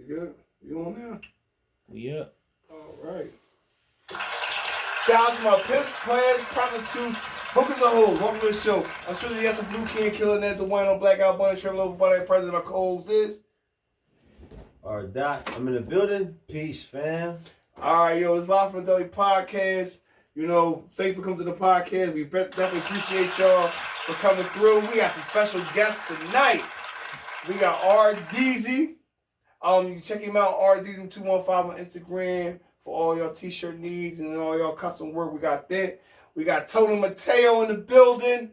You good? You on now? We up. All right. Shout out to my pimps, players, prostitutes, hookers, and hoes. Welcome to the show. I'm sure that you have some blue can killing that, the wine on blackout bunny, shirt over bunny, president. My co-host is. All right, Doc. I'm in the building. Peace, fam. All right, yo, this Live from the Deli podcast. You know, thanks for coming to the podcast. We definitely appreciate y'all for coming through. We got some special guests tonight. We got RDZ. You can check him out, RDZ215 on Instagram for all your t-shirt needs and all your custom work. We got that. We got Tony Mateo in the building.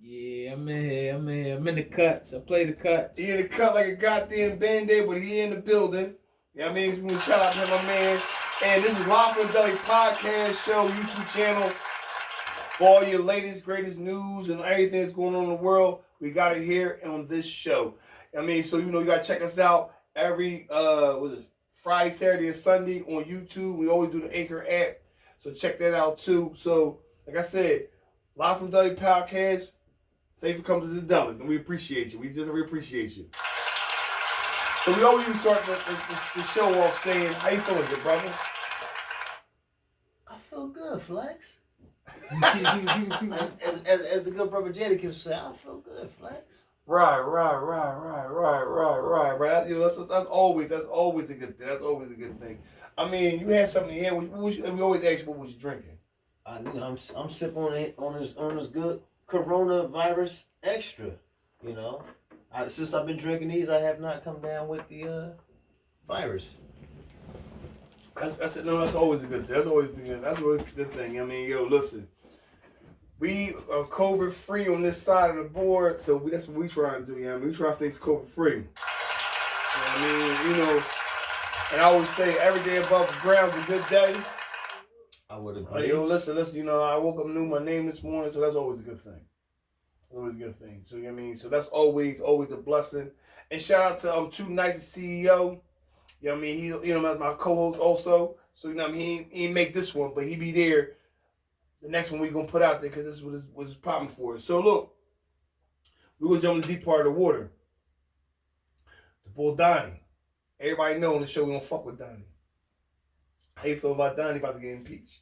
Yeah, I'm in here. I'm in the cuts. I play the cuts. He in the cut like a goddamn Band-Aid, but he in the building. You know what I mean? We want to shout out to him, my man. And this is Live from the Deli podcast show, YouTube channel. For all your latest, greatest news and everything that's going on in the world, we got it here on this show. I mean, so you know, you got to check us out every Friday, Saturday, and Sunday on YouTube. We always do the Anchor app, so check that out too. So, like I said, Live from Deli podcast. Thanks for coming to the Deli, and we appreciate you. We appreciate you. So we always start the show off saying, "How you feeling, good brother?" I feel good, Flex. as the good brother Jada can say, I feel good, Flex. Right. That's always a good thing. That's always a good thing. I mean, you had something here. We always ask you what was you drinking. I'm sipping on this good coronavirus extra. You know, since I've been drinking these, I have not come down with the virus. That's always a good thing. That's always a good thing. I mean, yo, listen. We are COVID free on this side of the board, so that's what we trying to do. You know what I mean? We try to stay COVID free. You know what I mean? You know, and I always say every day above ground is a good day. I would agree. Yo, listen. You know, I woke up and knew my name this morning, so that's always a good thing. Always a good thing. So you know what I mean? So that's always a blessing. And shout out to Too Nice CEO. You know what I mean? He my co-host also. So you know what I mean? He didn't make this one, but he be there. The next one we're going to put out there because this was his problem for us. So, look, we're going to jump in the deep part of the water. The bull Donnie. Everybody know on the show we're going to fuck with Donnie. How you feel about Donnie about to get impeached?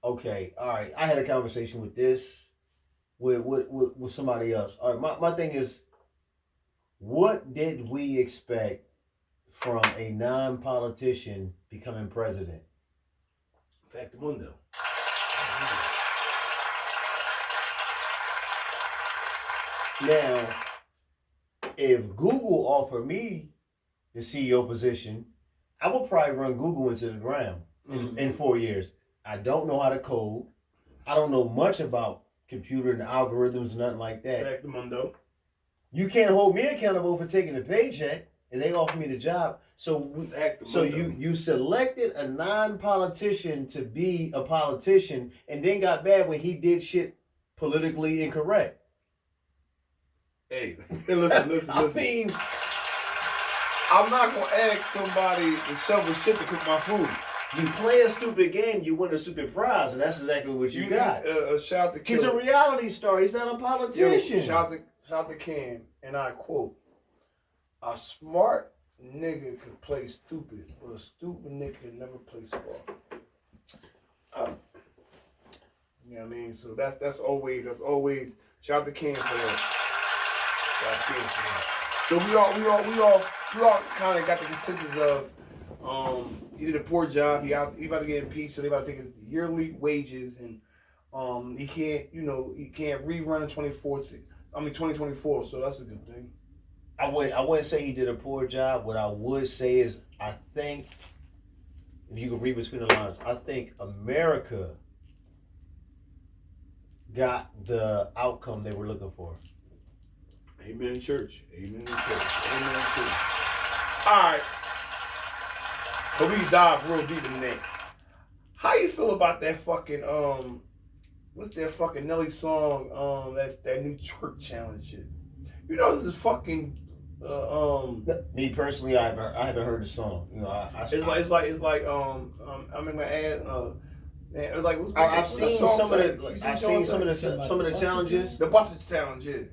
Okay, all right. I had a conversation with somebody else. All right, my thing is, what did we expect from a non-politician becoming president? Factamundo. Now, if Google offered me the CEO position, I would probably run Google into the ground in 4 years. I don't know how to code. I don't know much about computer and algorithms and nothing like that. Factamundo. You can't hold me accountable for taking a paycheck, and they offer me the job. So you selected a non-politician to be a politician, and then got mad when he did shit politically incorrect. Hey, listen. I mean, I'm not gonna ask somebody to shovel shit to cook my food. You play a stupid game, you win a stupid prize, and that's exactly what you got. Shout out to He's a reality star. He's not a politician. Yo, shout out to Cam, and I quote: "A smart nigga can play stupid, but a stupid nigga can never play smart." You know what I mean? So that's always. Shout out to Cam for that. So we all kind of got the consensus of he did a poor job. He about to get impeached, so they about to take his yearly wages, and he can't rerun in 2024. So that's a good thing. I wouldn't say he did a poor job. What I would say is, I think, if you can read between the lines, I think America got the outcome they were looking for. Amen, church. All right. So we dive real deep in that. How you feel about that fucking what's that fucking Nelly song? That's that new twerk challenge shit. You know, this is fucking Me personally, I haven't heard the song. You know, it's like I'm in my ad. Like I've seen some of the challenges. The Busted challenge, yeah.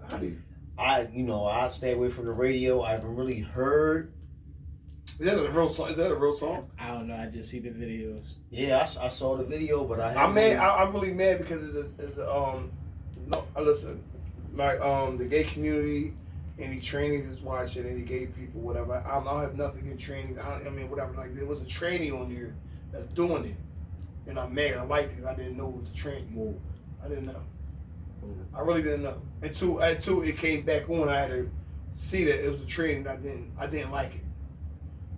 How do you? I stay away from the radio. I haven't really heard. Is that a real song? Is that a real song? I don't know. I just see the videos. Yeah, I saw the video, but I'm mad. I'm really mad because no. Listen, like the gay community, any trainings is watching, any gay people, whatever. I don't have nothing against trainings. I mean, whatever. Like there was a trainee on there that's doing it, and I'm mad. I liked it because I didn't know it was a trainee. Whoa. I didn't know. Whoa. I really didn't know. Until it came back on, I had to see that it was a training. I didn't like it,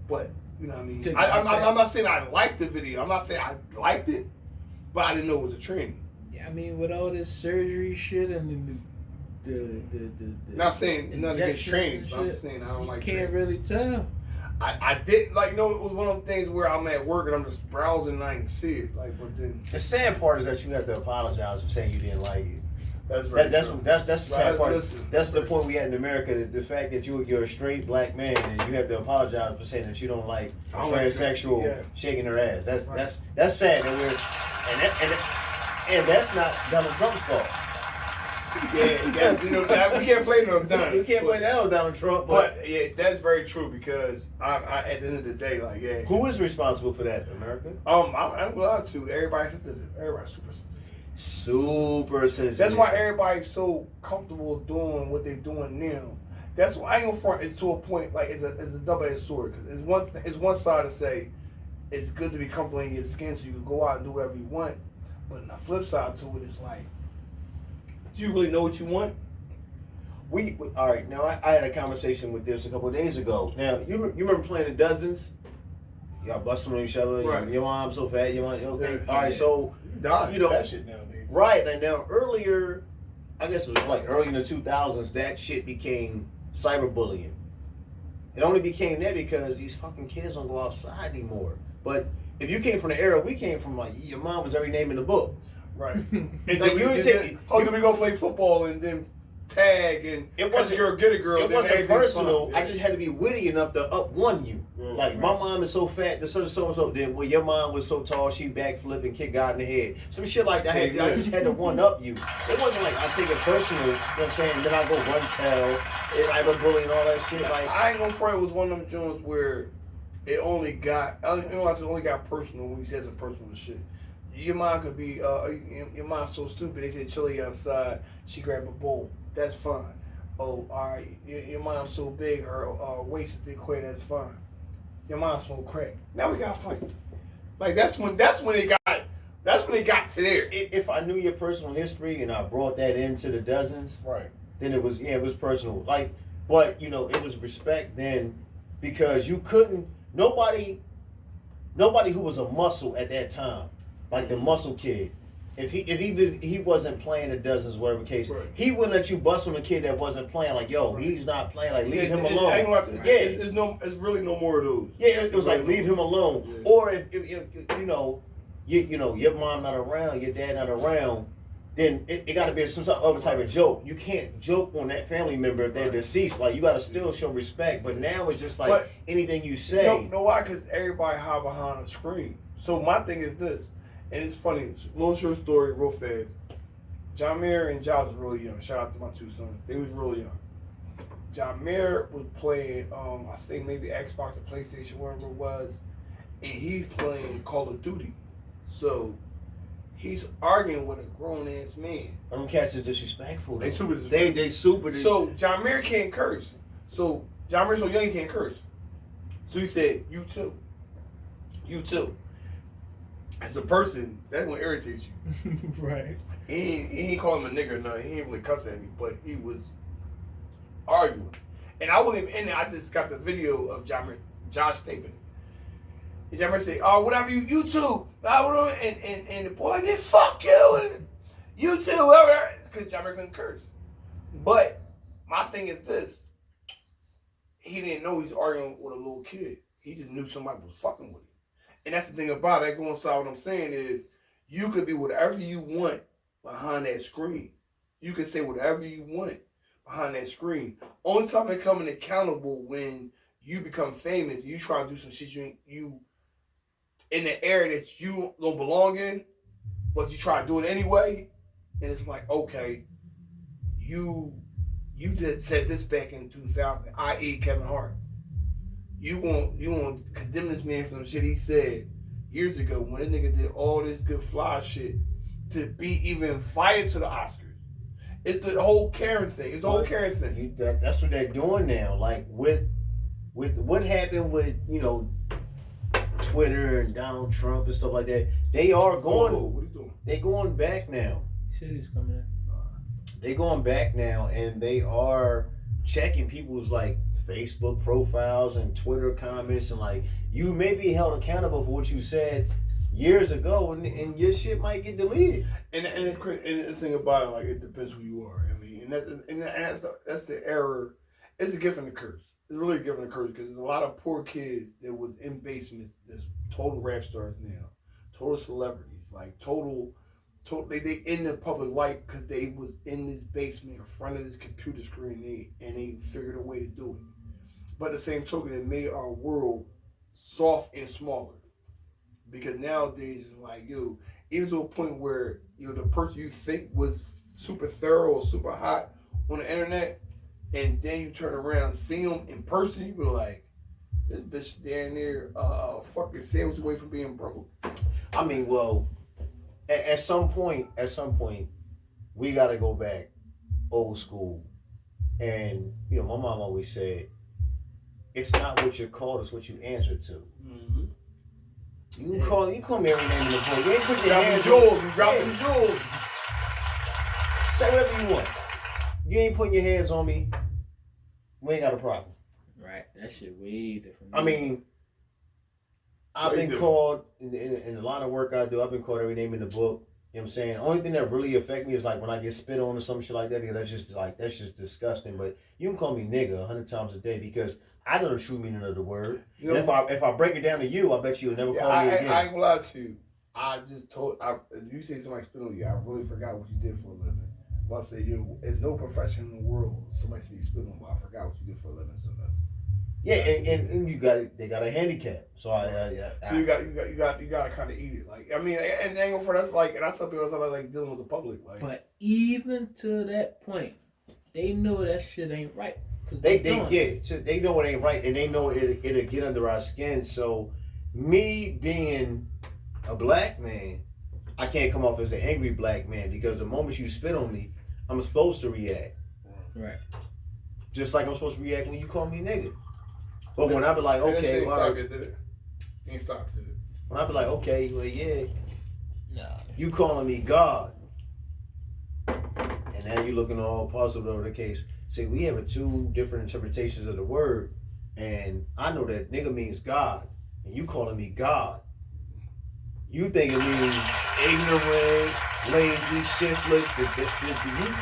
but. You know what I mean? I'm not saying I liked the video. I'm not saying I liked it, but I didn't know it was a training. Yeah, I mean, with all this surgery shit and the not saying nothing against injections trainings, but I'm saying I don't like can't trainings. really tell. I didn't like. No, it was one of them things where I'm at work and I'm just browsing and I didn't see it. Like, but then The sad part is that you have to apologize for saying you didn't like it. that's very That's true. the sad part. Listen, That's the point we had in America. Is the fact that you're a straight black man and you have to apologize for saying that you don't like a I don't like transsexual yeah. shaking her ass. That's Right. that's sad. And that's not Donald Trump's fault. Yeah, you know that, we can't blame it on Donald. We can't blame that on Donald Trump. But yeah, that's very true because I at the end of the day, like yeah. Who is responsible for that, America? I'm glad to. Everybody's sensitive. Everybody's super sensitive. Super sensitive. That's why everybody's so comfortable doing what they're doing now. That's why I ain't gonna front. It's to a point like it's a double-edged sword because it's one side to say it's good to be comfortable in your skin so you can go out and do whatever you want, but on the flip side to it is like, do you really know what you want? We all right. Now I had a conversation with this a couple of days ago. Now you remember playing the Dozens? Y'all busting on each other. Right. Your mom's so fat. Your mom. Okay. Yeah, All right. yeah. So You You know- that shit nowadays. right. And now earlier, I guess it was like early in the 2000s, that shit became cyberbullying. It only became that because these fucking kids don't go outside anymore. But if you came from the era we came from, like your mom was every name in the book. Right. And Like, then you we, ain't then, say- then we go play football and then tag and It wasn't- you're a get a girl. It then wasn't everything's personal. fine. I just had to be witty enough to up one you. Yeah. Like my mom is so fat, the so and so. Then well, your mom was so tall, she backflip and kick God in the head. Some shit like that. I just had to one up you. It wasn't like I take it personal. You know what I'm saying? Then I go run tell, cyberbullying, all that shit. Like I ain't gonna front. It was one of them joints where it only got personal when you said some personal shit. Your mom could be your mom's so stupid. They said chili outside. She grabbed a bowl. That's fine. Oh, all right. Your mom's so big. Her waist is equate. That's fine. Your mom smoked crack. Now we got fight. Like that's when it got to there. if I knew your personal history and I brought that into the Dozens, Right. then it was personal. Like, but it was respect then because you couldn't nobody who was a muscle at that time, like the muscle kid. If he wasn't playing the Dozens, whatever case, Right. he wouldn't let you bust on a kid that wasn't playing. Like, yo, he's not playing. Like, leave him I ain't alone. gonna lie to you. Yeah, It's really no more of those. yeah. It was like leave him alone. Yeah. Or if your mom not around, your dad not around, then it got to be some other type of joke. You can't joke on that family member if they're deceased. Like you got to still show respect. But now it's just like But- anything you say. Know why? Because everybody hide behind a screen. So my thing is this, and it's funny. It's a little short story, real fast. John Mayer and Josh was really young. Shout out to my two sons. They was real young. John Mayer was playing, I think maybe Xbox or PlayStation, whatever it was, and he's playing Call of Duty. So he's arguing with a grown ass man. Them cats is disrespectful. They though. super disrespectful. They super. So John Mayer can't curse. So John Mayer's so young he can't curse. So he said, "You too, you too." As a person, that's what irritates you. Right. He ain't call him a nigger or nothing. He ain't really cuss at him, but he was arguing. And I wasn't even in there. I just got the video of Josh taping it. And John Mayer said, "Oh, whatever you too." And the boy like, "Man, fuck you. You too." Because John Mayer couldn't curse. But my thing is this. He didn't know he's arguing with a little kid. He just knew somebody was fucking with him. And that's the thing about it. Going inside what I'm saying is you could be whatever you want behind that screen. You can say whatever you want behind that screen. Only time they're coming accountable when you become famous, you try to do some shit you in the area that you don't belong in, but you try to do it anyway, and it's like, okay, you you just said this back in 2000, i.e. Kevin Hart. You want to condemn this man for some shit he said years ago when this nigga did all this good fly shit to be even invited to the Oscars. It's the whole Karen thing. It's the whole Karen thing. That's what they're doing now. Like with what happened with Twitter and Donald Trump and stuff like that. They are going. What are you doing? They going back now. He said he's coming in. They going back now, and they are checking people's like Facebook profiles and Twitter comments, and like you may be held accountable for what you said years ago, and your shit might get deleted. And it's crazy. And the thing about it, like it depends who you are. I mean, and that's the error. It's a gift and a curse. It's really a gift and a curse because there's a lot of poor kids that was in basements that's total rap stars now, total celebrities, like total they in the public light because they was in this basement in front of this computer screen and they figured a way to do it. But the same token, it made our world soft and smaller. Because nowadays it's like, even to a point where, the person you think was super thorough or super hot on the internet, and then you turn around, see them in person, you be like, this bitch down there fucking sandwich away from being broke. I mean, well, at some point, we got to go back old school. And, my mom always said, it's not what you're called, it's what you answer to. Mm-hmm. You call me every name in the book. You ain't put your dropping hands jewels. You dropping jewels. Say whatever you want. You ain't putting your hands on me. We ain't got a problem. Right. That shit way different. I mean, I've been called in a lot of work I do. I've been called every name in the book. You know what I'm saying? The only thing that really affect me is like when I get spit on or some shit like that, because that's just disgusting. But you can call me nigga 100 times a day because I know the true meaning of the word. And if I break it down to you, I bet you'll never call me again. I ain't gonna lie to you. If you say somebody spit on you, I really forgot what you did for a living. Well, I say, there's no profession in the world somebody should be spit on, but I forgot what you did for a living. So that's and they got a handicap. So so you got to kind of eat it. Like, I mean, and angle for that's like, and I tell people it's like dealing with the public. Like, but even to that point, they know that shit ain't right. So they know it ain't right, and they know it'll get under our skin. So me being a black man, I can't come off as an angry black man because the moment you spit on me, I'm supposed to react. Right. Just like I'm supposed to react when you call me nigga. But when I be like, okay, ain't stopped, did it? When I be like, okay, well, yeah, nah, you calling me God, and now you looking all positive over the case. See, we have two different interpretations of the word, and I know that nigga means God, and you calling me God. You think it means ignorant, lazy, shiftless.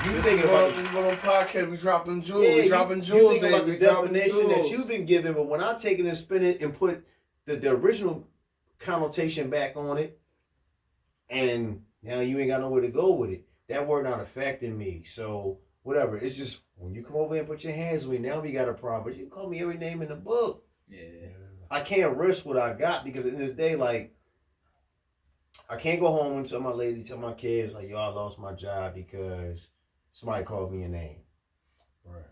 You think about this little podcast? We dropping jewels. Yeah, we dropping jewels, you think about the baby. definition that you've been given, but when I take it and spin it and put the original connotation back on it, and now you ain't got nowhere to go with it. That word not affecting me. So whatever. It's just when you come over here and put your hands on me, now we got a problem. But you call me every name in the book. yeah. I can't risk what I got because at the end of the day, like, I can't go home and tell my kids, like, yo, I lost my job because somebody called me a name. Right.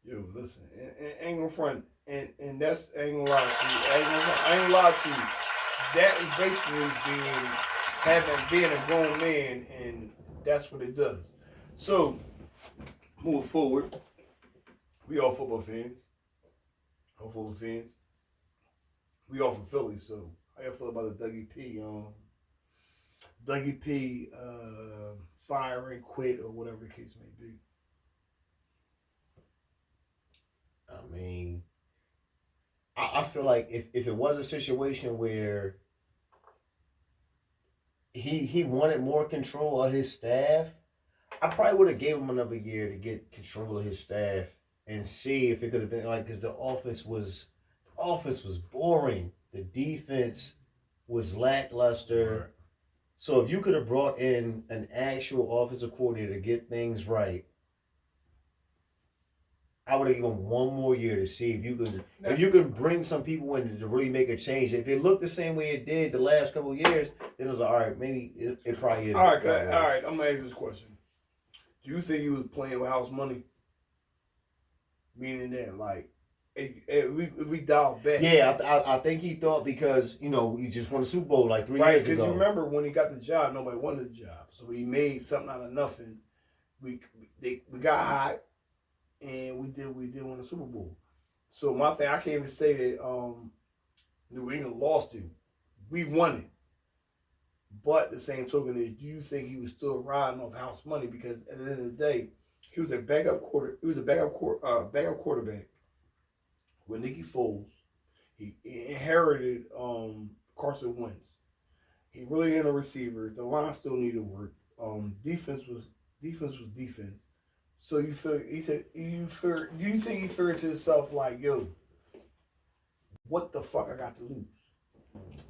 Yo, listen, ain't gonna front, and that's ain't gonna lie to you. I ain't gonna lie to you. That is basically being a grown man, and that's what it does. So, moving forward, we all football fans. We all from Philly, so how y'all feel about the Dougie P firing, quit, or whatever the case may be? I mean, I feel like if it was a situation where he wanted more control of his staff, I probably would have gave him another year to get control of his staff and see if it could have been like, because the offense was boring. The defense was lackluster. Right. So if you could have brought in an actual offensive coordinator to get things right, I would have given him one more year to see if you can bring some people in to really make a change. If it looked the same way it did the last couple of years, then it was like, all right, maybe it probably is. All right, I'm gonna ask this question. Do you think he was playing with house money? Meaning that, like, if we dial back. Yeah, I think he thought because, he just won the Super Bowl like 3 years ago. Because you remember when he got the job, nobody wanted the job. So he made something out of nothing. We got hot, and we did win the Super Bowl. So my thing, I can't even say that New England lost it. We won it. But the same token is, do you think he was still riding off house money? Because at the end of the day, he was a backup quarterback with Nicky Foles. He inherited Carson Wentz. He really ain't a receiver. The line still needed work. Defense was defense. So you feel do you think he figured to himself like, yo, what the fuck I got to lose?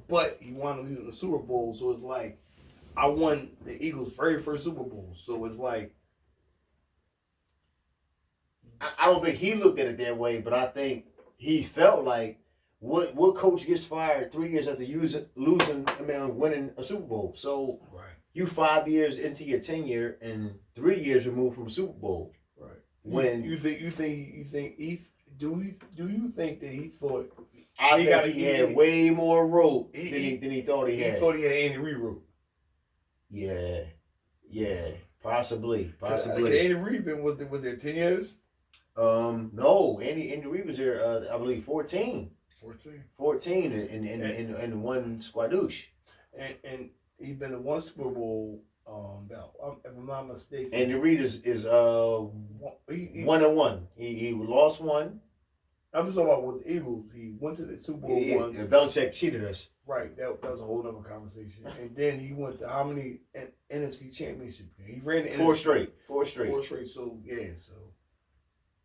But he wanted to lose in the Super Bowl, so it's like I won the Eagles' very first Super Bowl. So it's like I don't think he looked at it that way, but I think he felt like what coach gets fired 3 years after winning a Super Bowl. So right. You 5 years into your tenure and 3 years removed from a Super Bowl. Right. When do you think that he thought he had way more rope than he thought he had? He thought he had Andy Reid rope. Yeah, possibly. Andy Reid been with there 10 years. No, Andy Reid was there. I believe 14 in one squadouche. And he's been to one Super Bowl. If I'm not mistaken. Andy Reid is 1-1. He lost one. I'm just talking about with the Eagles. He went to the Super Bowl once. Belichick cheated us. Right, that was a whole other conversation. And then he went to how many NFC championship games? He ran the Four NFC. Four straight. So yeah, so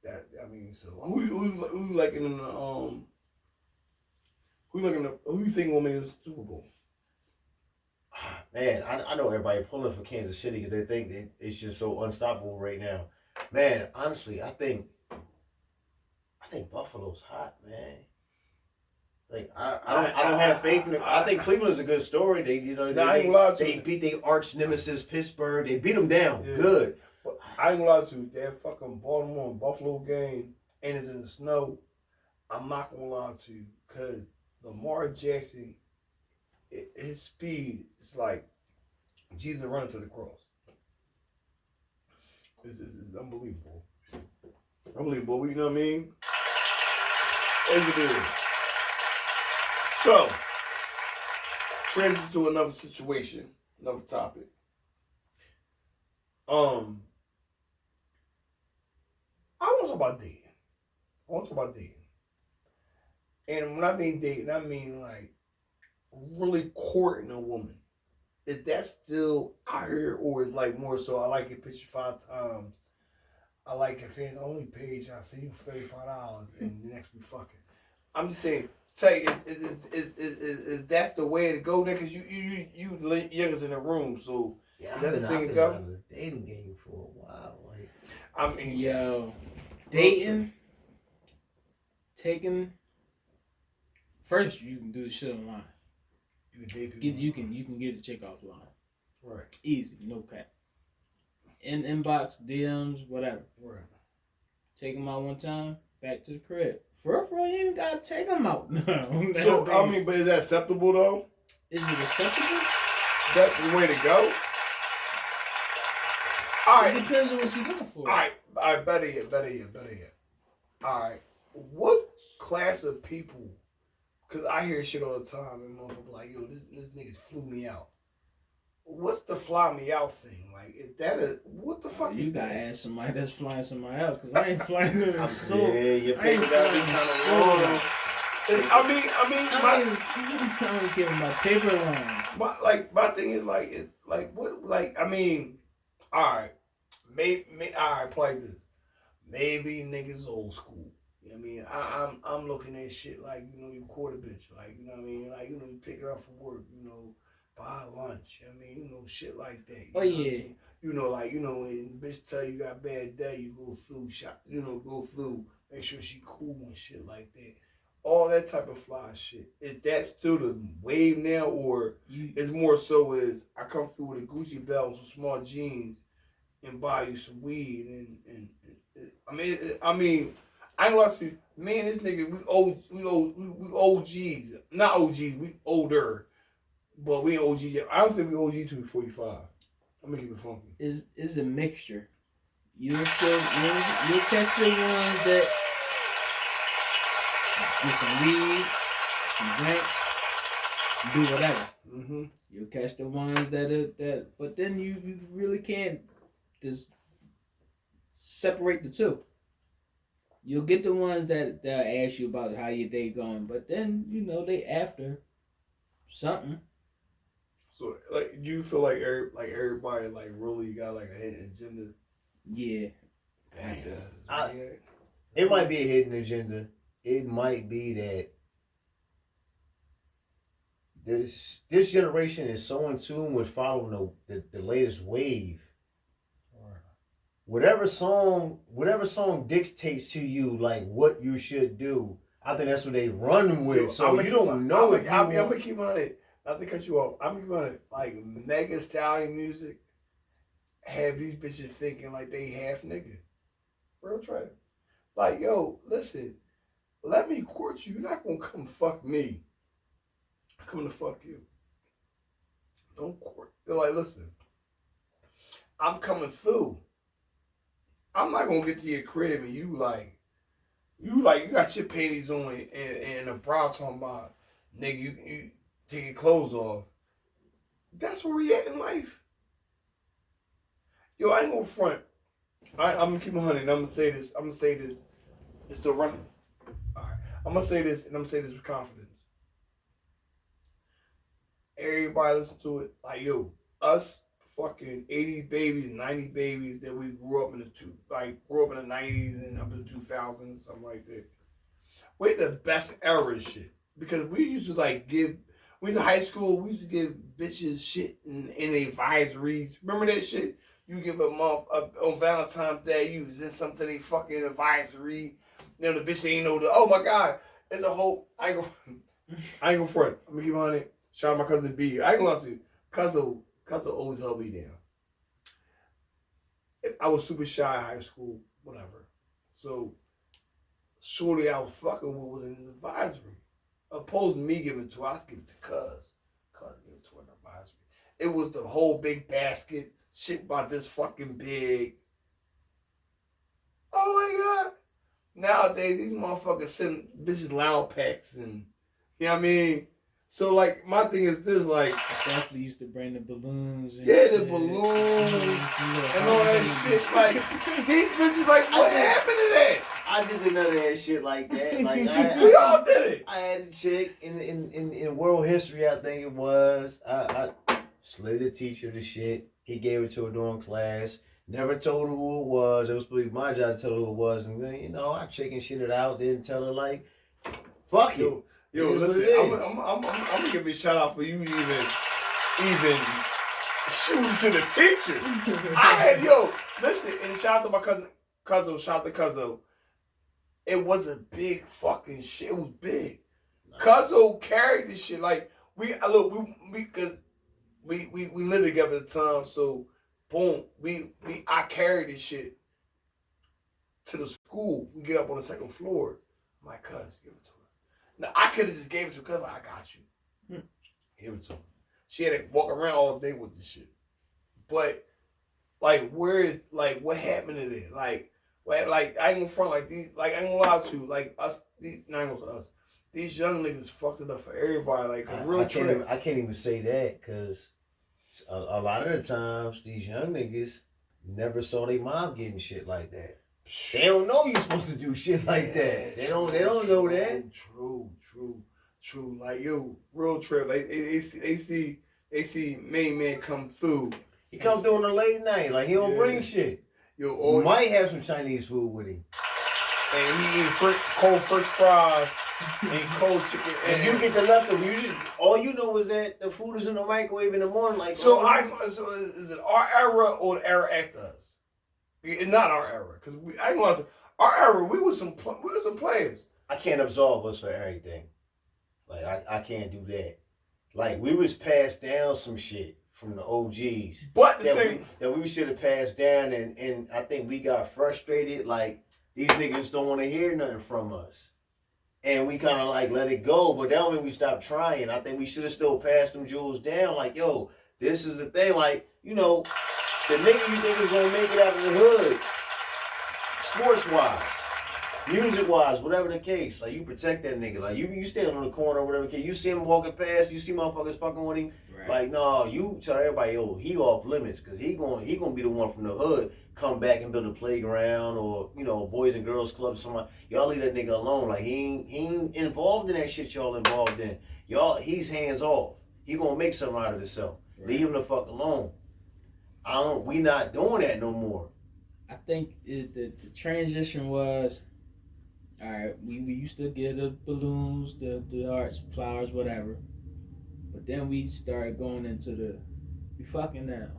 that so who you liking in the who you think will make the Super Bowl? Man, I know everybody pulling for Kansas City because they think it's just so unstoppable right now. Man, honestly, I think Buffalo's hot, man. Like I don't have faith in it. I think Cleveland's a good story. They beat their arch nemesis Pittsburgh. They beat them down good. But I ain't gonna lie to you. That fucking Baltimore and Buffalo game and it's in the snow. I'm not gonna lie to you because Lamar Jackson, his speed is like Jesus running to the cross. This is unbelievable. Unbelievable. You know what I mean? As it is. So, transition to another situation, another topic. I want to talk about dating. And when I mean dating, I mean like really courting a woman. Is that still out here, or is like more so? I like your picture 5 times. I like your fan only page. I see you $35, and the next we fucking. I'm just saying. Tell you, is that the way to go there? Because you youngest in the room, so yeah, that's the thing to go. I've been the dating game for a while. Like, I mean, dating, taking. First, you can do the shit online. You can date people. You can get a chick offline. Right. Easy, no cap. In inbox, DMs, whatever. Right. Take them out one time. Back to the crib. For real, you even gotta take them out. So but is that acceptable though? Is it acceptable? That's the way to go. All right. It depends on what you're looking for. All right. Better yet. All right. What class of people? Because I hear shit all the time, and motherfuckers like, yo, this nigga flew me out. What's the fly me out thing? Like, is that what the fuck you is that? gotta ask somebody that's flying somebody else, because I ain't flying in the soul. Yeah, you picked it up kind of wrong. I don't give my paper line. My thing is all right, maybe all right, play this. Maybe niggas old school. You know what I mean? I'm looking at shit like, you quarter bitch, like, you know what I mean? Like, you pick her up from work, buy lunch. I mean, shit like that. Oh yeah. When bitch tell you got a bad day, you go through make sure she cool and shit like that. All that type of fly shit. Is that still the wave now, or it's more so as I come through with a Gucci belt and some small jeans and buy you some weed and I mean I ain't gonna lie to you. Me and this nigga, we OGs. Not OGs, we older. But we ain't OGs yet. I don't think we OG till we 45. I'm gonna keep it funky. It's a mixture. You'll catch the ones that get some weed, some drinks, do whatever. Mm-hmm. You'll catch the ones but then you really can't just separate the two. You'll get the ones that ask you about how your day going, but then they after something. So, like, do you feel like everybody like really got like a hidden agenda? Yeah. It might be a hidden agenda. It might be that this generation is so in tune with following the latest wave. Whatever song dictates to you like what you should do, I think that's what they run with. So you don't know if I'm gonna keep on it. Not to cut you off. I'm gonna keep on it. Like Mega Stallion music have these bitches thinking like they half nigga. Real trap. Like, yo, listen, let me court you. You're not gonna come fuck me. I'm coming to fuck you. Don't court. They're like, listen, I'm coming through. I'm not gonna get to your crib and you got your panties on and a bra talking about, nigga, you take your clothes off. That's where we at in life. Yo, I ain't gonna front. I'm gonna keep it 100 and I'm gonna say this. It's still running. Alright. I'm gonna say this and I'm gonna say this with confidence. Everybody listen to it. Like, yo, us fucking 80s babies, 90s babies that we grew up in the 90s and up in the 2000s, something like that. We're the best era of shit. Because we used to we in high school, we used to give bitches shit in advisories. Remember that shit? You give a month on Valentine's Day, you send something to they fucking advisory. The bitch ain't know oh my God, there's a whole, I ain't gonna front. I'm gonna keep on it. Shout out my cousin B. I ain't gonna lie to you. Cousin always held me down. I was super shy in high school, whatever. So, shorty I was fucking with was in his advisory. Opposed to me giving it to her, I was giving it to Cuz. Cuz gave it to her in advisory. It was the whole big basket, shit about this fucking big. Oh my God. Nowadays, these motherfuckers send bitches loud packs and, you know what I mean? So, like, my thing is this, like... I definitely used to bring the balloons. And the balloons and all that shit. Like, these bitches, like, what happened to that? I did none of that shit like that. Like, we all did it. I had a chick in world history, I think it was. I slid the teacher the shit. He gave it to her during class. Never told her who it was. It was supposed to be my job to tell her who it was. And then, I chicken shit it out. Didn't tell her, like, fuck it. Yo, listen, I'm gonna give you a shout out for you even shooting to the teacher. Listen, and shout out to my shout out to Cuzzo. It was a big fucking shit. It was big. Nice. Cuzzo carried this shit. Like, we lived together at the time, so boom, I carried this shit to the school. We get up on the second floor. I'm like, cuz, give it to her. Now, I could have just gave it to her because I got you. Give it to her. She had to walk around all day with this shit. But, like, what happened to that? Like, I ain't gonna front like these, like, I ain't gonna lie to you. Like, us, not gonna to us. These young niggas fucked it up for everybody. Like, I can't even say that because a lot of the times, these young niggas never saw their mom getting shit like that. They don't know you're supposed to do shit like that. They don't know that. True. Like, yo, real trip. Like, they see main man come through. He come through on a late night. Like, he don't bring shit. Yo, might have some Chinese food with him. And he eat cold French fries and cold chicken. And you get the leftover. All you know is that the food is in the microwave in the morning. Like, so is it our era or the era after us? It's not our era, because I ain't gonna lie to our era. We were some players. I can't absolve us for everything. Like, I can't do that. Like, we was passed down some shit from the OGs, but that we should have passed down, and I think we got frustrated. Like, these niggas don't want to hear nothing from us. And we kind of like let it go, but that don't mean we stop trying. I think we should have still passed them jewels down. Like, yo, this is the thing. Like, you know, the nigga you think is gonna make it out of the hood, sports wise, music wise, whatever the case. Like, you protect that nigga. Like, you stand on the corner or whatever the case. You see him walking past, you see motherfuckers fucking with him. Right. Like, no, you tell everybody, yo, he off limits, cause he gonna be the one from the hood come back and build a playground or, you know, boys and girls club or something. Y'all leave that nigga alone. Like, he ain't involved in that shit y'all involved in. Y'all, he's hands off. He gonna make something out of himself. Right. Leave him the fuck alone. We not doing that no more. I think the transition was, all right, we used to get the balloons, the arts, flowers, whatever. But then we started going into we fucking now.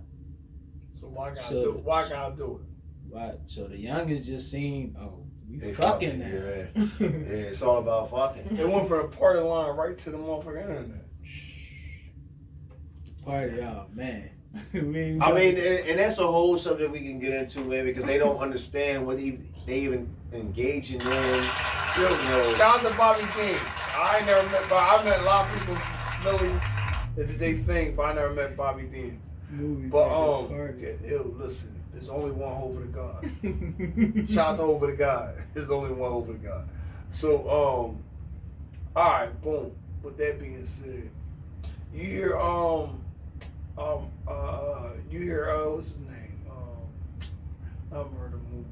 So why gotta do it? Why gotta do it? Why? So the youngest just seen, oh, we fucking now. Yeah. Yeah, it's all about fucking. It went from the party line right to the motherfucking internet. Party, oh man. I mean, and that's a whole subject we can get into, man, because they don't understand what they even engaging in. Yo, shout out to Bobby Deans. I ain't never met, but I met a lot of people from Philly that they think, but I never met Bobby Deans. But yo, listen, there's only one Hova the God. Shout out to Hova the God. There's only one Hova the God. So all right, boom. With that being said, you hear what's his name? Not Murder Move.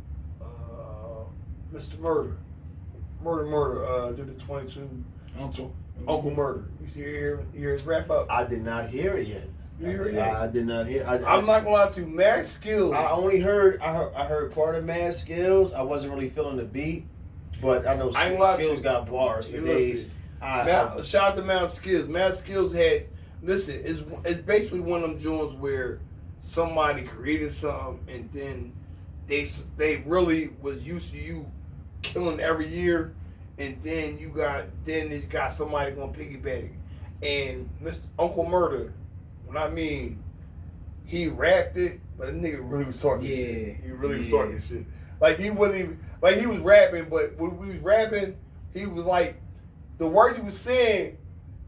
Mr. Murder. Did the 22 Uncle Murder. You hear his wrap up? I did not hear it yet. You hear it yet? I did not hear. I'm not gonna lie to you. Mad Skills. I only heard. I heard part of Mad Skills. I wasn't really feeling the beat, but I know Skills got bars for days. Shout out to Mad Skills. Mad Skills had. Listen, it's basically one of them joints where somebody created something and then they really was used to you killing every year, and then it's got somebody gonna piggyback. And Mr. Uncle Murder, when I mean he rapped it, but the nigga really was talking shit. He really was talking shit. Like he wasn't even like he was rapping, but when we was rapping, he was like the words he was saying.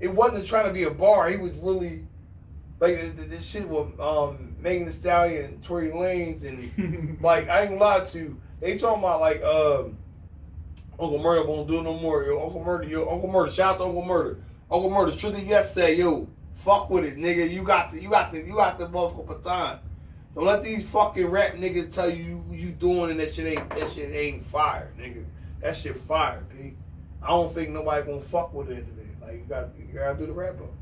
It wasn't trying to be a bar. He was really like this shit with Megan Thee Stallion, Tory Lanez, and like I ain't gonna lie to you. They talking about like Uncle Murder won't do it no more. Uncle Murder. Shout out to Uncle Murder. Uncle Murder. Truth is, yes, say yo, fuck with it, nigga. You got the motherfucker baton. Don't let these fucking rap niggas tell you doing and that shit ain't fire, nigga. That shit fire, P. I don't think nobody gonna fuck with it today. Like you gotta do the wrap up.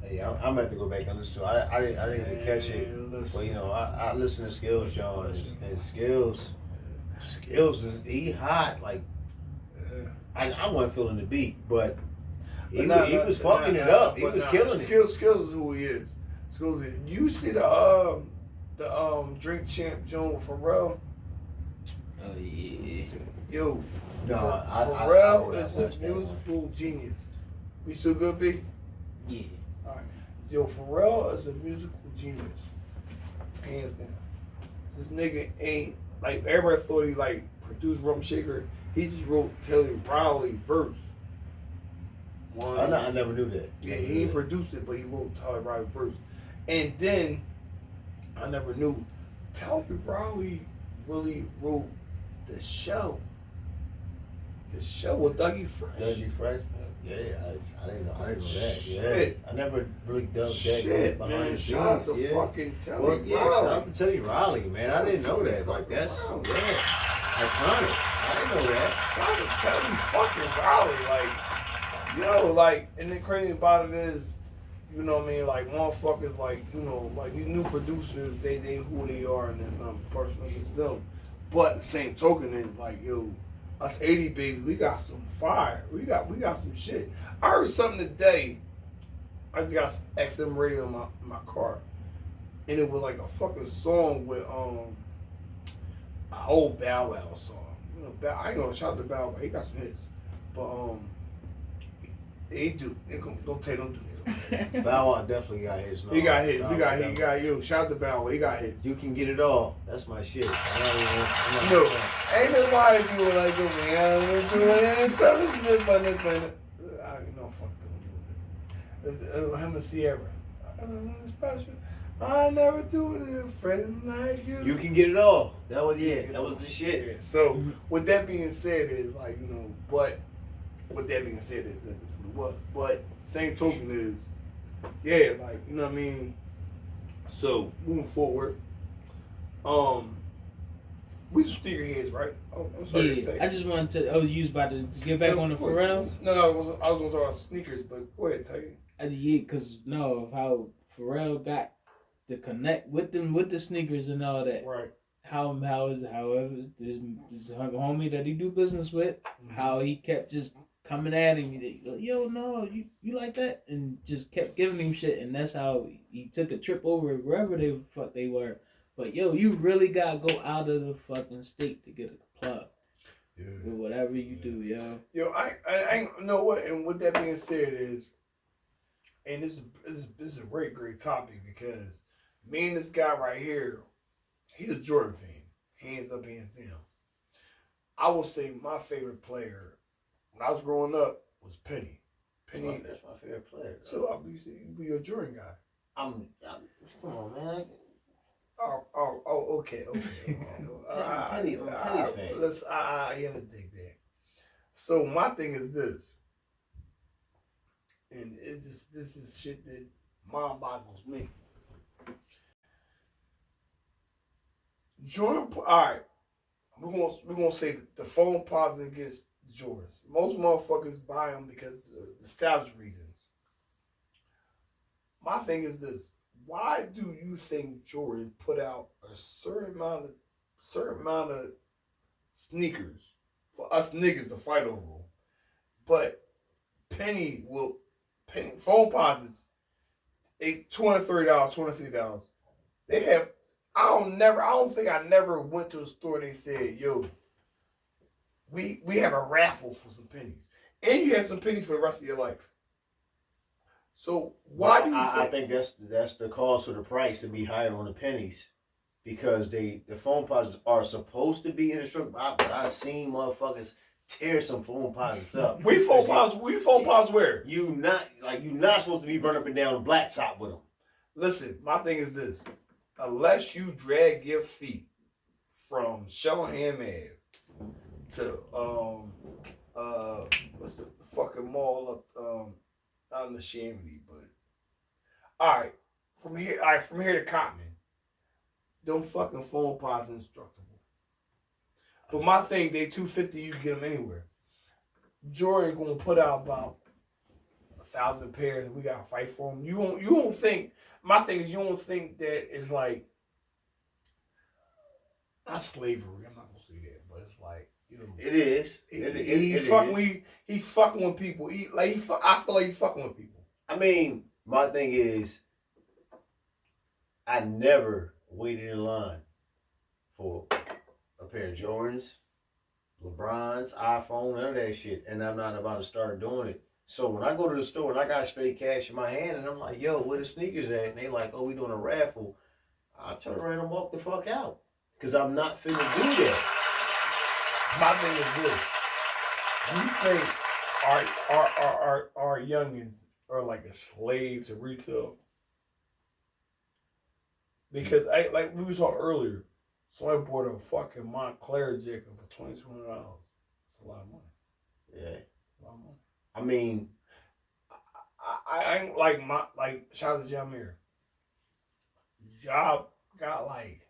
Hey, I'm gonna have to go back and listen. I didn't even catch it. But you know, I listen to Skills, Sean, and Skills he hot. Like I wasn't feeling the beat, but he was fucking it up. He was killing it. Skills is who he is. Skills is. You see the Drink Champ joint with Pharrell? Oh yeah. Yo. No, Pharrell is a musical genius. We still good, B? Yeah. All right. Yo, Pharrell is a musical genius. Hands down. This nigga ain't, like, everybody thought he, like, produced Rum Shaker. He just wrote Telly Riley verse. I never knew that. Yeah, he didn't produce it, but he wrote Telly Riley verse. And then, I never knew, Telly Riley really wrote the show. The show with Dougie Fresh. Dougie Fresh? Yeah, I didn't know that. Yeah. I never really dug that behind the scenes. Shout out to fucking Telly Riley. Shout out to Telly Riley, man. I didn't know that. Like, that's, iconic. I didn't know that. Shout out to Telly fucking Riley. Like, yo, like, and the crazy about it is, you know what I mean, like, motherfuckers, like, you know, like, these new producers, they who they are, and then personal against them. But the same token is, like, yo, us 80 baby, we got some fire. We got some shit. I heard something today. I just got XM radio in my car, and it was like a fucking song with an old Bow Wow song. You know, I ain't gonna shout out to Bow Wow. He got some hits, but they do. Don't do that. Bow Wow definitely got his. No, He got his. Bow We Wow got definitely- he got you. Shout out to Bow Wow. He got his. You can get it all. That's my shit. I'm No, not ain't nobody do it like this, man. I'm do it and tell us this, but this, no, fuck them. Him and Sierra. I don't know special. I never do it in a friend like you. You can get it all. That was That was the shit. Yeah. So with that being said, is like but with that being said, is that's what it was. But same token is, yeah, like you know what I mean. So moving forward, we some sneakerheads, right? Oh, I'm sorry to Yeah, say. I just wanted to. Oh, you was about to get back on the Pharrell? No, I was gonna talk about sneakers, but go ahead, tell you. Yeah, cause of how Pharrell got the connect with them with the sneakers and all that. Right. However this homie that he do business with, how he kept just coming at him. Yo, no, you like that, and just kept giving him shit, and that's how he took a trip over wherever the fuck they were. But yo, you really gotta go out of the fucking state to get a plug. Yeah. With whatever you do, yo. Yo, I know what, and with that being said is, and this is a great topic because me and this guy right here, he's a Jordan fan, hands up, hands down. I will say my favorite player when I was growing up was Penny. Penny, That's my favorite player. so you're a Jordan guy. I'm come on, man. Okay. Penny fan. Let's I gonna dig there. So my thing is this, and this is shit that mind boggles me. Jordan, all right, we're gonna say the phone positive against Jordans. Most motherfuckers buy them because of nostalgia reasons. My thing is this: why do you think Jordan put out a certain amount of sneakers for us niggas to fight over them, but Penny phone posits $230, $250. They have. I don't think I never went to a store and they said, yo, we have a raffle for some pennies. And you have some pennies for the rest of your life. So why do you I think that's the cause for the price to be higher on the pennies. Because the phone posits are supposed to be indestructible, but I've seen motherfuckers tear some phone posits up. We phone posits where? You're not supposed to be running up and down the blacktop with them. Listen, my thing is this. Unless you drag your feet from Shellham Ave to what's the fucking mall up not in the Chamonix, but from here to Cotman, them fucking phone pods indestructible. But my thing, they $250, you can get them anywhere. Jordan gonna put out about 1,000 pairs, and we gotta fight for them. You don't think. My thing is, you don't think that it's like not slavery. I'm not gonna say that, but it's like it is. He fucking with people. I feel like he fucking with people. I mean, my thing is, I never waited in line for a pair of Jordans, LeBrons, iPhone, none of that shit, and I'm not about to start doing it. So when I go to the store and I got straight cash in my hand and I'm like, yo, where the sneakers at? And they like, oh, we doing a raffle. I turn around and walk the fuck out. Because I'm not finna do that. My thing is this. You think our youngins are like a slave to retail? Because like we was talking earlier, somebody bought a fucking Montclair jacket for $2,200. It's a lot of money. Yeah. It's a lot of money. I mean, I ain't like shout out to Jamir. Job got like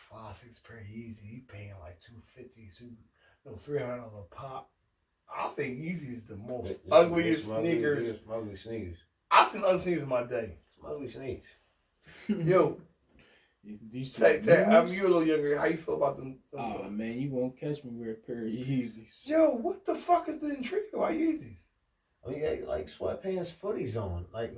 5-6 pair of Yeezy. He paying like $250, $300 a pop. I think Yeezy is the most ugliest sneakers. Ugly sneakers. I seen ugly sneakers in my day. Some ugly sneakers. Yo, I'm you a little younger. How you feel about them? Oh man, you won't catch me with a pair of Yeezys. Yo, what the fuck is the intrigue about Yeezys? I mean, yeah, like sweatpants, footies on. Like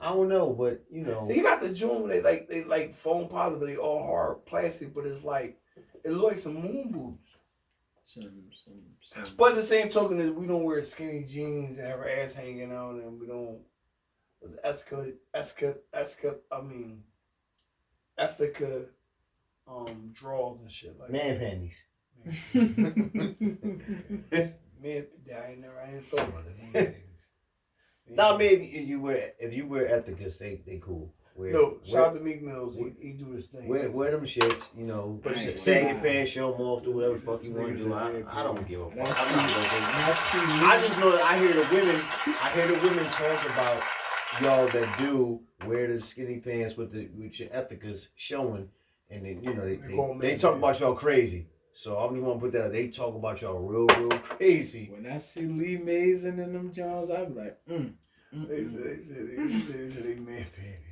I don't know, but you know, They got the joint where they like foam positive, but they all hard plastic, but it's like it looks like some moon boots. Some. But the same token is we don't wear skinny jeans and have our ass hanging out, and we don't Ethica draws and shit like Man panties. that. Man, I ain't thought about it. Nah, maybe if you wear ethicas, they cool. Shout out to Meek Mills. He do his thing. Wear them shits, you know. But sag your pants, show them off, do whatever the fuck you want to do. I don't give a fuck. I just know that I hear the women talk about y'all that do wear the skinny pants with your ethicas showing, and then you know they talk about y'all crazy. So I'm just gonna put that out. They talk about y'all real crazy. When I see Lee Mason in them Jones, I'm like, They said they man panties.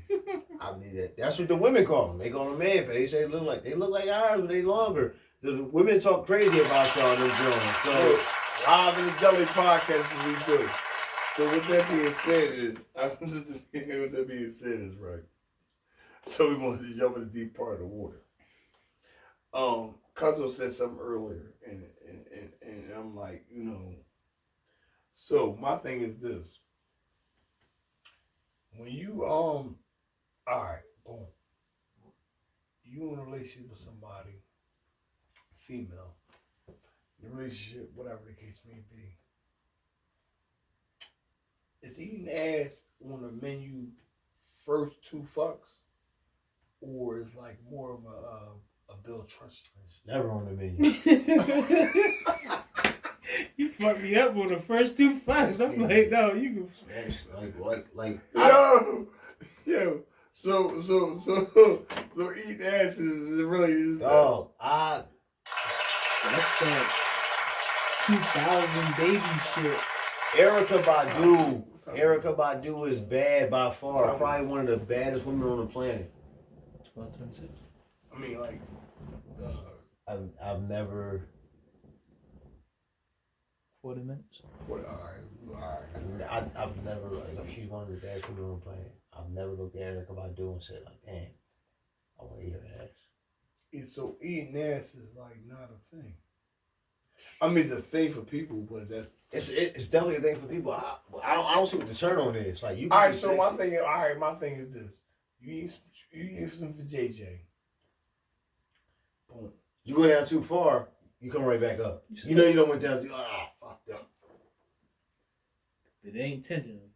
I mean that's what the women call them. They call them man panties. They say they look like ours, but they longer. The women talk crazy about y'all in them Jones. So live in the Deli podcast is we do. So with that being said is right. So we wanted to jump in the deep part of the water. Cuzzo said something earlier, and I'm like, you know. So my thing is this: when you all right, boom, you in a relationship with somebody, female, the relationship, whatever the case may be, is eating ass on the menu first two fucks, or is like more of a Bill Trust? it's never on the menu. you fucked me up on the first two fucks. I'm like, no, you can. Like. Yo. So eating ass is really. Dog, That's that 2000 baby shit. Erica Badu is bad by far. Probably one of the baddest women on the planet. 12:36. I mean, like, I've never. 40 minutes. All right. I've never like she's one of the baddest women on the planet. I've never looked at Erica Badu and said like, damn, I want to eat her ass. So eating ass is like not a thing. I mean, it's a thing for people, but it's definitely a thing for people. I don't see what the turn on is. Like you. All right. So my thing is this: you eat some for JJ. Boom. You go down too far, you come right back up. You know you don't went down. Fucked up. It ain't intentional.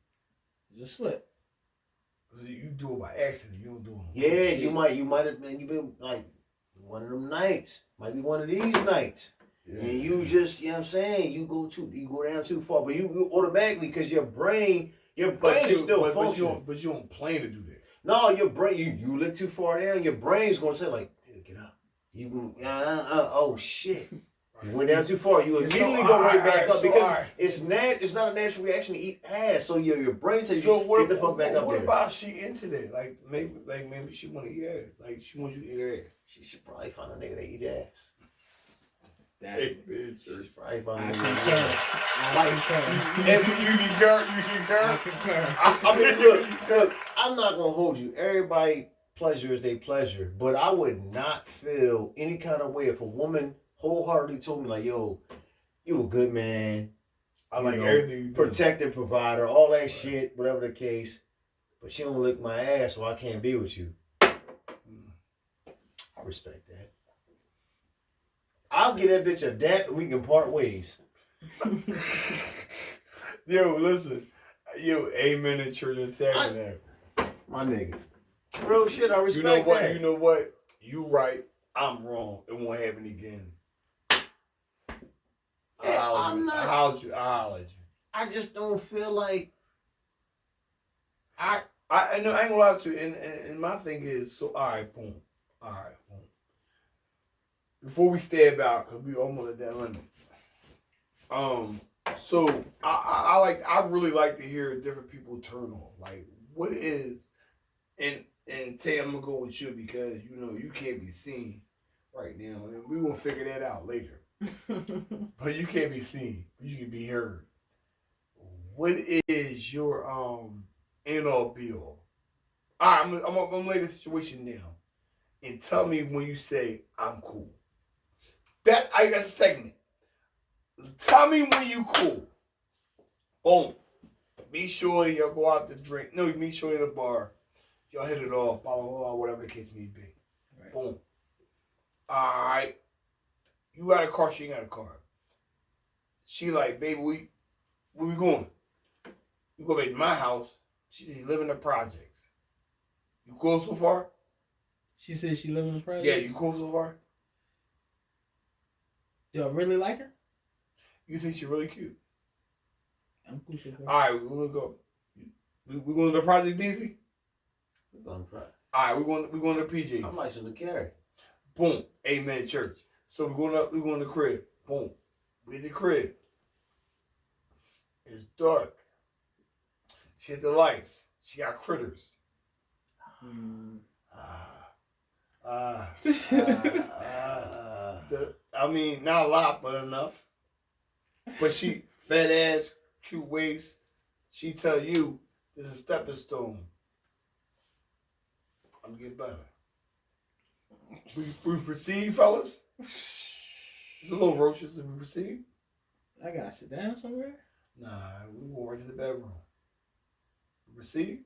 It's a slip. So you do it by accident. You don't do it. Yeah, you might have been. You've been like one of them nights. Might be one of these nights. Yeah. And you just, you know what I'm saying? You go down too far, but you automatically because your brain is still functioning. But you don't plan to do that. No, your brain, you look too far down. Your brain's gonna say like, hey, get up. You oh shit. You went down too far. You immediately go right back up because it's not a natural reaction to eat ass. So your brain says get the fuck back up. What about she into that? Like maybe she want to eat ass. Like she wants you to eat her ass. She should probably find a nigga that eat ass. Hey, bitch. She should probably find a nigga. You concur. I mean, look. I'm not gonna hold you. Everybody pleasure is their pleasure, but I would not feel any kind of way if a woman wholeheartedly told me like, yo, you a good man. I like everything you do. Protector, provider, all that shit, whatever the case. But she don't lick my ass, so I can't be with you. I respect that. I'll get that bitch a dap and we can part ways. Yo, listen. Yo, amen in church and tabernacle. My nigga. Real shit, I respect that. You know what? You right. I'm wrong. It won't happen again. I'll holler at you. I just don't feel like I know I ain't gonna lie to you, and my thing is so all right, boom. Before we stab out, cause we almost at that limit. So I really like to hear different people turn off. Like what is and Tay, I'm gonna go with you because you know you can't be seen right now, and we gonna figure that out later. But you can't be seen. You can be heard. What is your end all be all? All right, I'm gonna lay the situation down and tell me when you say I'm cool. That's a segment. Tell me when you cool. Boom. Be sure y'all go out to drink. No, be sure in the bar. Y'all hit it off. Blah, blah, blah, whatever the case may be. Right. Boom. Alright. You got a car, she ain't got a car. She like, baby, where we going? You go back to my house. She said, you live in the projects. You cool so far? She said she live in the project? Yeah, you cool so far? Do I really like her? You think she's really cute? I'm cool so far. Alright, we're gonna go. We going to the Project DZ? We're going to cry. Alright, we're going to PJ's. I might should carry. Boom. Amen, church. So we're going to the crib. Boom. We at the crib. It's dark. She had the lights. She got critters. I mean, not a lot, but enough. But she, fat ass, cute waist. She tell you this is a stepping stone. I'm getting better. We proceed, fellas. It's a little roaches if we proceed. I gotta sit down somewhere? Nah, we go right to the bedroom. We proceed.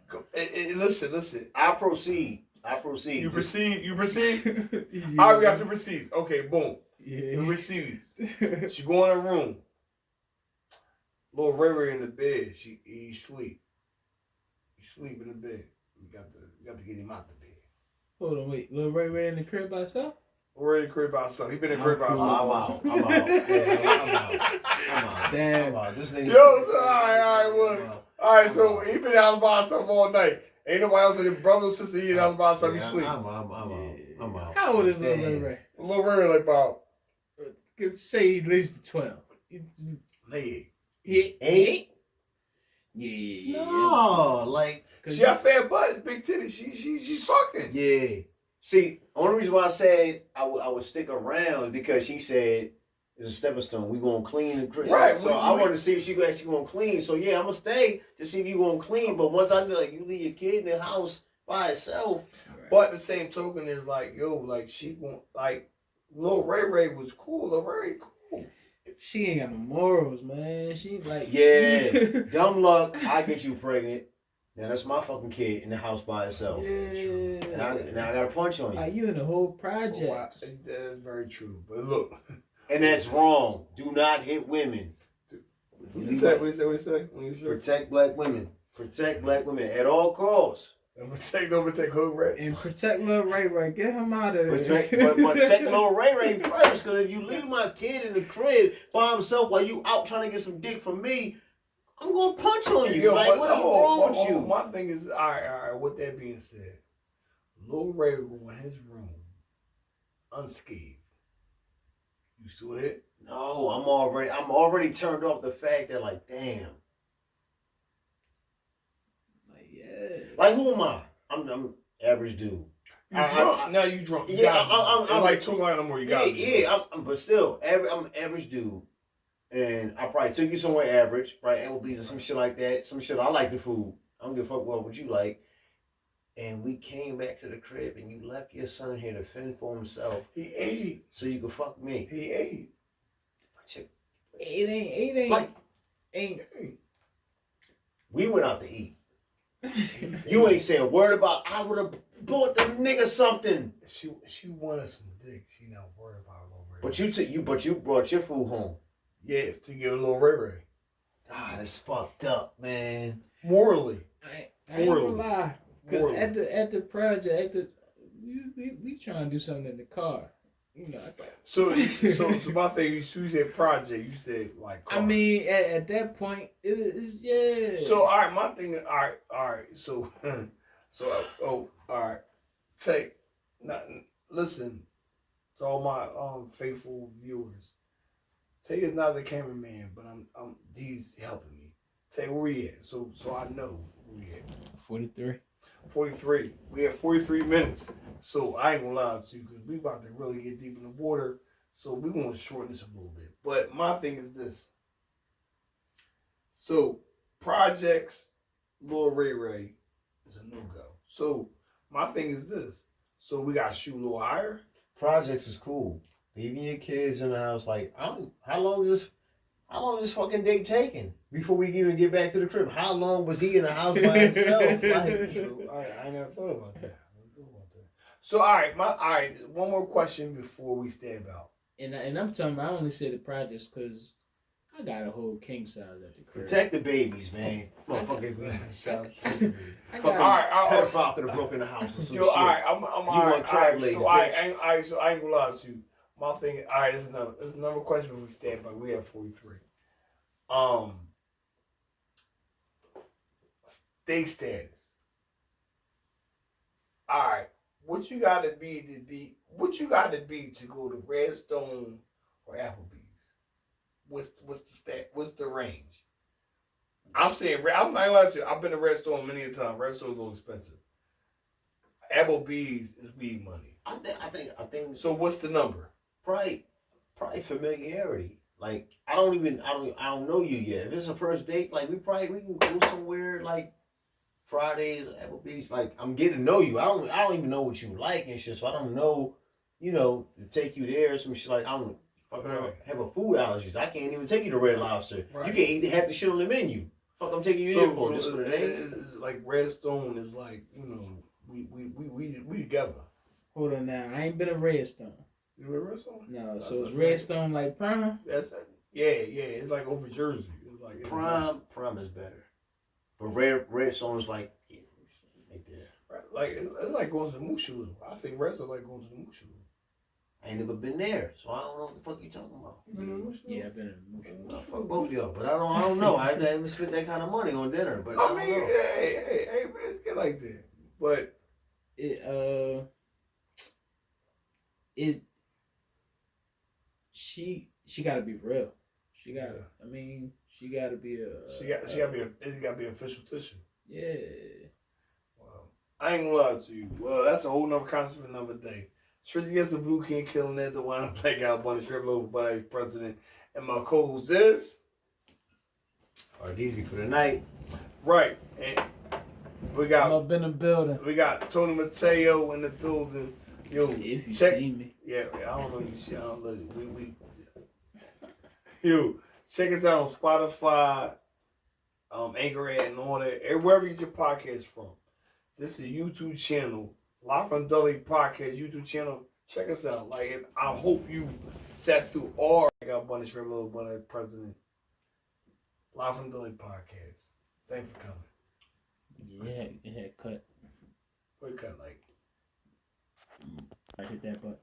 Go, listen. I proceed. You proceed. Yeah. All right, we have to proceed. Okay, boom. Yeah. We proceed. She go in her room. Little Ray in the bed. He sleep. He sleep in the bed. We got to get him out the bed. Hold on, wait. Lil Ray in the crib by herself? We're in the crib by himself. He been in the crib by himself. I'm out. Yeah, I'm out. Damn. I'm out. This nigga. Yo, so, all right. So he been out by himself all night. Ain't nobody else. His brother or sister. He in the house by himself. He sleep. I'm out. How old is Lil Ray? Lil Ray like about. Could say at least 12. Late. Eight? Yeah. No, like She got fat butt, big titties. She fucking. yeah. See, only reason why I said I would stick around is because she said it's a stepping stone. We gonna clean the crib. Right. So I wanted to see if she actually gonna clean. So yeah, I'm gonna stay to see if you gonna clean. But once I feel like you leave your kid in the house by itself. But the same token is like, yo, like she won't like. Lil Ray was cool. Lil Ray cool. She ain't got no morals, man. She like Yeah, dumb luck. I get you pregnant. Now that's my fucking kid in the house by itself. Yeah. And I got to punch on you. Like you in the whole project. Wow, that's very true. But look, And that's wrong. Do not hit women. what you say? What you say? When you sure? Protect black women. Protect black women at all costs. Don't protect hood rats. And protect Lil Ray. Get him out of there. But protect Lil Ray first, because if you leave my kid in the crib by himself while you out trying to get some dick from me, I'm gonna punch on you. Yo, like, what's wrong with you? My thing is, all right. With that being said, Lil Ray will go in his room unscathed. You still hit? No, I'm already turned off the fact that, like, damn. Yeah. Like, who am I? I'm average dude. You drunk? Now you drunk. You Yeah, I'm like 2 lines no more. You got me. But still, I'm an average dude. And I probably took you somewhere average, right? Applebee's or some shit like that. Some shit, I like the food. I don't give a fuck what you like. And we came back to the crib and you left your son here to fend for himself. He ate. So you could fuck me. He ate. It ain't. Like, ain't. we went out to eat. You ain't saying a word about, I would have bought the nigga something. She wanted some dick. She not worried about Lil Ray. But you brought your food home. Yeah, to get a Lil Ray. Ah, that's fucked up, man. Morally. I ain't gonna lie. Because at the project, we trying to do something in the car. You know, so my thing, you said project, you said like car. I mean, at that point, it's yeah. So all right, my thing is all right. So all right. Listen to all my faithful viewers. Tay is not the cameraman, but he's helping me. Tay, where we at? So I know where we at. 43. 43. We have 43 minutes. So I ain't gonna lie to you because we about to really get deep in the water. So we're gonna shorten this a little bit. But my thing is this. So projects, Lil Ray is a no-go. So my thing is this. So we gotta shoot a little higher. Projects is cool. leaving your kids in the house. Like, how long is this fucking date taking before we even get back to the crib? How long was he in the house by himself? Like, So, I never thought about that. So all right, one more question before we step out. And I'm telling you, I only say the projects because I got a whole king size at the crib. protect the babies, man. Motherfucker, I fucking got, pedophile could have broken the house or some Yo, shit. all right, I'm all right. want trap ladies, So I bitch. ain't gonna lie to you. My thing, all right, this is another question before we step out. We have 43. State status. All right, what you got to be? What you got to be to go to Redstone or Applebee's? What's the stat? What's the range? I'm saying I'm not gonna lie to you. I've been to Redstone many a time. Redstone's a little expensive. Applebee's is weed money. I think. So what's the number? Probably familiarity. Like, I don't know you yet. If it's a first date, like we can go somewhere like Fridays, Applebee's. Like, I'm getting to know you. I don't even know what you like and shit. So I don't know, to take you there. Some shit like I'm fucking have a food allergies. I can't even take you to Red Lobster. Right. You can't eat half the shit on the menu. Fuck, I'm taking you there for just for the day. It's like Redstone is like we together. Hold on now, I ain't been a Redstone. You remember Redstone? No, so it's Redstone like Prime? Yeah. It's like over Jersey. It's like Prime is better, but Redstone is like right there. Right, like it's like going to the Mushalu. I think Redstone like going to the Mushalu. I ain't never been there, so I don't know what the fuck you talking about. You been to the Mushalu? Yeah, I've been in Mushalu. No, fuck both of y'all, but I don't know. I haven't spent that kind of money on dinner, but I mean, hey, man, it's get like that. But she got to be real. She got. I mean, she got to be a. She got to be official tissue. Yeah. Wow. I ain't gonna lie to you. Well, that's a whole nother concept for another day. Straight against the Blue King, killing it. The one black out bunny strip over by president, and my co-host is Ardeezy for the night. Right, and we got. I'm up in the building. We got Tony Mateo in the building. Yo, if you check. See me. Yeah, I don't know you shit. I don't know. Yo, check us out on Spotify, Anchor and all that. Wherever you get your podcast from. This is a YouTube channel. Live from Deli Podcast YouTube channel. Check us out. Like, I hope you sat through all. I got Bunny Shrimp Little Bunny President. Live from Deli Podcast. Thanks for coming. Yeah, it had cut. What cut like? I hit that button.